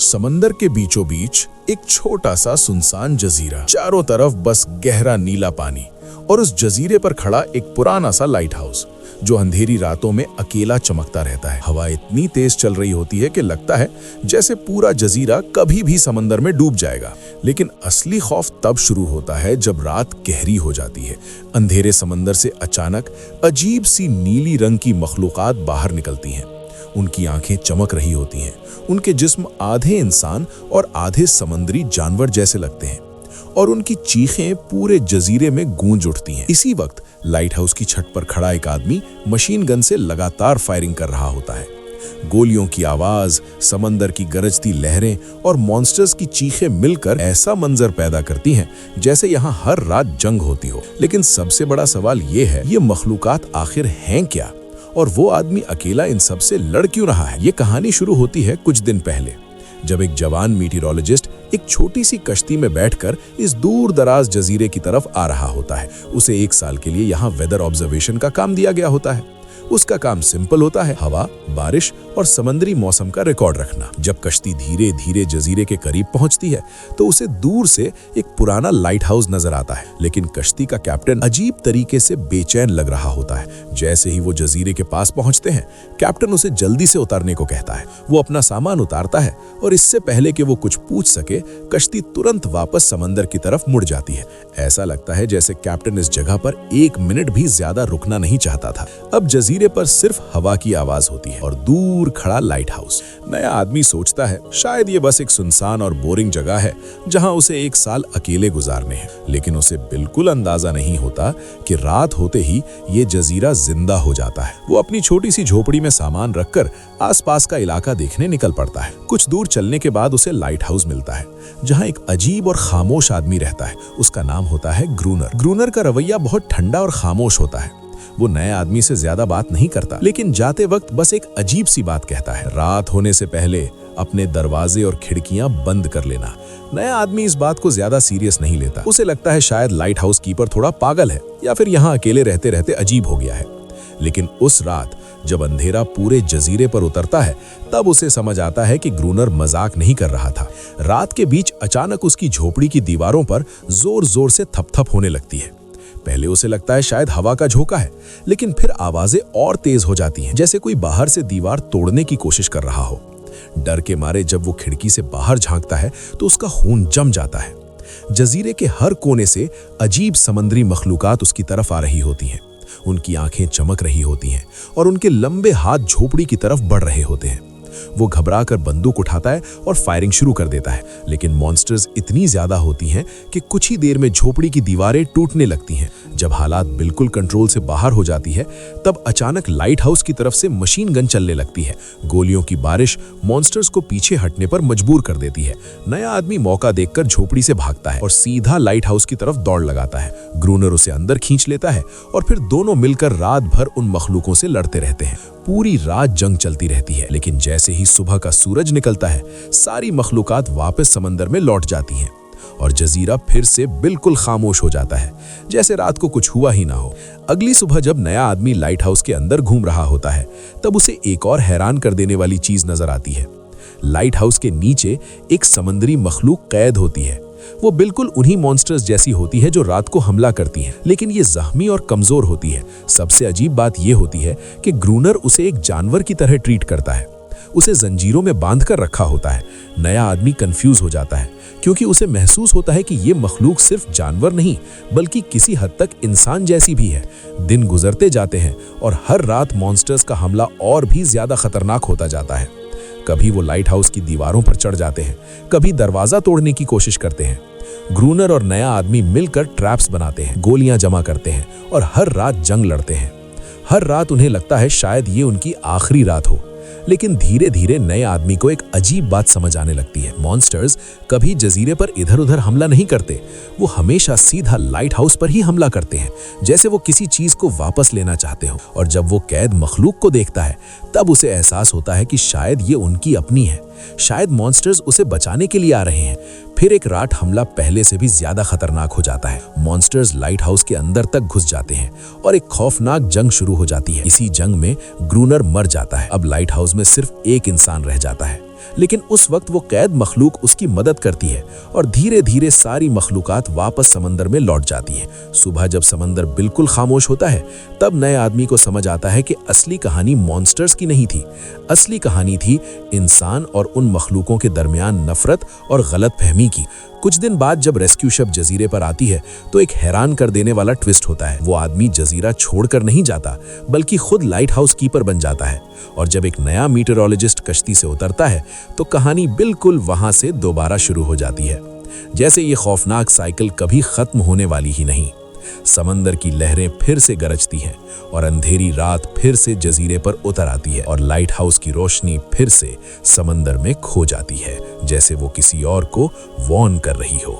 समंदर के बीचों बीच एक छोटा सा सुनसान जजीरा, चारों तरफ बस गहरा नीला पानी और उस जजीरे पर खड़ा एक पुराना सा लाइट हाउस जो अंधेरी रातों में अकेला चमकता रहता है। हवा इतनी तेज चल रही होती है कि लगता है जैसे पूरा जजीरा कभी भी समंदर में डूब जाएगा। लेकिन असली खौफ तब शुरू होता है जब रात गहरी हो जाती है। अंधेरे समंदर से अचानक अजीब सी नीली रंग की मखलूकात बाहर निकलती हैं। उनकी आंखें चमक रही होती हैं, उनके जिस्म आधे इंसान और आधे समुद्री जानवर जैसे लगते हैं और उनकी चीखें पूरे जजीरे में गूंज उठती हैं। इसी वक्त लाइट हाउस की छत पर खड़ा एक आदमी मशीन गन से लगातार फायरिंग कर रहा होता है। गोलियों की आवाज, समंदर की गरजती लहरें और मॉन्स्टर्स की चीखें मिलकर ऐसा मंजर पैदा करती हैं जैसे यहाँ हर रात जंग होती हो। लेकिन सबसे बड़ा सवाल ये है, ये मखलूकात आखिर हैं क्या और वो आदमी अकेला इन सब से लड़ क्यों रहा है? ये कहानी शुरू होती है कुछ दिन पहले, जब एक जवान मीटीरोलॉजिस्ट एक छोटी सी कश्ती में बैठकर इस दूर दराज जजीरे की तरफ आ रहा होता है। उसे 1 साल के लिए यहाँ वेदर ऑब्जर्वेशन का काम दिया गया होता है। उसका काम सिंपल होता है, हवा, बारिश और समुद्री मौसम का रिकॉर्ड रखना। जब कश्ती धीरे धीरे जजीरे के करीब पहुंचती है तो उसे दूर से एक पुराना लाइट हाउस नजर आता है। लेकिन कश्ती का कैप्टन अजीब तरीके से बेचैन लग रहा होता है। जैसे ही वो जजीरे के पास पहुंचते हैं, कैप्टन उसे जल्दी से उतारने को कहता है। वो अपना सामान उतारता है और इससे पहले कि वो कुछ पूछ सके, कश्ती तुरंत वापस समंदर की तरफ मुड़ जाती है। ऐसा लगता है जैसे कैप्टन इस जगह पर 1 मिनट भी ज्यादा रुकना नहीं चाहता था। अब जजीरे पर सिर्फ हवा की आवाज होती है और दूर खड़ा लाइट हाउस। नया आदमी सोचता है शायद ये बस एक सुनसान और बोरिंग जगह है जहां उसे 1 साल अकेले गुजारने हैं। लेकिन उसे बिल्कुल अंदाजा नहीं होता कि रात होते ही ये जजीरा जिंदा हो जाता है। वो अपनी छोटी सी झोपड़ी में सामान रखकर आसपास का इलाका देखने निकल पड़ता है। कुछ दूर चलने के बाद उसे लाइट हाउस मिलता है जहां एक अजीब और खामोश आदमी रहता है। उसका नाम होता है ग्रूनर। ग्रूनर का रवैया बहुत ठंडा और खामोश होता है। वो नए आदमी से ज्यादा बात नहीं करता, लेकिन जाते वक्त बस एक अजीब सी बात कहता है, रात होने से पहले अपने दरवाजे और खिड़कियां बंद कर लेना। नया आदमी इस बात को ज्यादा सीरियस नहीं लेता। उसे लगता है शायद लाइट हाउस कीपर थोड़ा पागल है या फिर यहाँ अकेले रहते रहते अजीब हो गया है। लेकिन उस रात जब अंधेरा पूरे जजीरे पर उतरता है, तब उसे समझ आता है कि ग्रूनर मजाक नहीं कर रहा था। रात के बीच अचानक उसकी झोपड़ी की दीवारों पर जोर जोर से थपथप होने लगती है। पहले उसे लगता है शायद हवा का झोंका है, लेकिन फिर आवाजें और तेज हो जाती हैं, जैसे कोई बाहर से दीवार तोड़ने की कोशिश कर रहा हो। डर के मारे जब वो खिड़की से बाहर झांकता है तो उसका खून जम जाता है। जजीरे के हर कोने से अजीब समुद्री मखलूकात उसकी तरफ आ रही होती हैं। उनकी आंखें चमक रही होती हैं और उनके लंबे हाथ झोपड़ी की तरफ बढ़ रहे होते हैं। वो घबरा कर बंदूक उठाता है और फायरिंग शुरू कर देता है। लेकिन मॉन्स्टर्स इतनी ज्यादा होती हैं कि कुछ ही देर में झोपड़ी की दीवारें टूटने लगती हैं। जब हालात बिल्कुल कंट्रोल से बाहर हो जाती है, तब अचानक लाइट हाउस की तरफ से मशीन गन चलने लगती है। गोलियों की बारिश मॉन्स्टर्स को पीछे हटने पर मजबूर कर देती है। नया आदमी मौका देखकर झोपड़ी से भागता है और सीधा लाइट हाउस की तरफ दौड़ लगाता है। ग्रूनर उसे अंदर खींच लेता है और फिर दोनों मिलकर रात भर उन मखलूकों से लड़ते रहते हैं। पूरी रात जंग चलती रहती है, लेकिन जैसे ही सुबह का सूरज निकलता है, सारी मखलूकात वापस समंदर में लौट जाती हैं और जजीरा फिर से बिल्कुल खामोश हो जाता है, जैसे रात को कुछ हुआ ही ना हो। अगली सुबह जब नया आदमी लाइट हाउस के अंदर घूम रहा होता है, तब उसे एक और हैरान कर देने वाली चीज नजर आती है। लाइट हाउस के नीचे एक समुद्री मखलूक कैद होती है। वो बिल्कुल उन्हीं मॉन्स्टर्स जैसी होती है जो रात को हमला करती हैं, लेकिन ये जख्मी और कमजोर होती है। सबसे अजीब बात ये होती है कि ग्रूनर उसे एक जानवर की तरह ट्रीट करता है। उसे जंजीरों में बांध कर रखा होता है। नया आदमी कंफ्यूज हो जाता है क्योंकि उसे महसूस होता है कि ये मखलूक सिर्फ जानवर नहीं बल्कि किसी हद तक इंसान जैसी भी है। दिन गुजरते जाते हैं और हर रात मॉन्स्टर्स का हमला और भी ज्यादा खतरनाक होता जाता है। कभी वो लाइट हाउस की दीवारों पर चढ़ जाते हैं, कभी दरवाजा तोड़ने की कोशिश करते हैं। ग्रूनर और नया आदमी मिलकर ट्रैप्स बनाते हैं, गोलियां जमा करते हैं और हर रात जंग लड़ते हैं। हर रात उन्हें लगता है शायद ये उनकी आखिरी रात हो। लेकिन धीरे धीरे नए आदमी को एक अजीब बात समझ आने लगती है। मॉन्स्टर्स कभी जजीरे पर इधर उधर हमला नहीं करते, वो हमेशा सीधा लाइट हाउस पर ही हमला करते हैं, जैसे वो किसी चीज को वापस लेना चाहते हो। और जब वो कैद मखलूक को देखता है, तब उसे एहसास होता है कि शायद ये उनकी अपनी है। शायद मॉन्स्टर्स उसे बचाने के लिए आ रहे हैं। फिर एक रात हमला पहले से भी ज्यादा खतरनाक हो जाता है। मॉन्स्टर्स लाइट हाउस के अंदर तक घुस जाते हैं और एक खौफनाक जंग शुरू हो जाती है। इसी जंग में ग्रूनर मर जाता है। अब लाइट हाउस में सिर्फ एक इंसान रह जाता है, लेकिन उस वक्त वो कैद मखलूक उसकी मदद करती है और धीरे धीरे सारी मखलूकात वापस समंदर में लौट जाती हैं। सुबह जब समंदर बिल्कुल खामोश होता है, तब नए आदमी को समझ आता है कि असली कहानी मॉन्स्टर्स की नहीं थी। असली कहानी थी इंसान और उन मखलूकों के दरमियान नफरत और गलतफहमी की। कुछ दिन बाद जब रेस्क्यू शिप जजीरे पर आती है तो एक हैरान कर देने वाला ट्विस्ट होता है। वो आदमी जजीरा छोड़कर नहीं जाता, बल्कि खुद लाइट हाउस कीपर बन जाता है। और जब एक नया मीटरोलॉजिस्ट कश्ती से उतरता है तो कहानी बिल्कुल वहां से दोबारा शुरू हो जाती है, जैसे ये खौफनाक साइकिल कभी खत्म होने वाली ही नहीं। समंदर की लहरें फिर से गरजती हैं और अंधेरी रात फिर से जजीरे पर उतर आती है और लाइट हाउस की रोशनी फिर से समंदर में खो जाती है, जैसे वो किसी और को वार्न कर रही हो।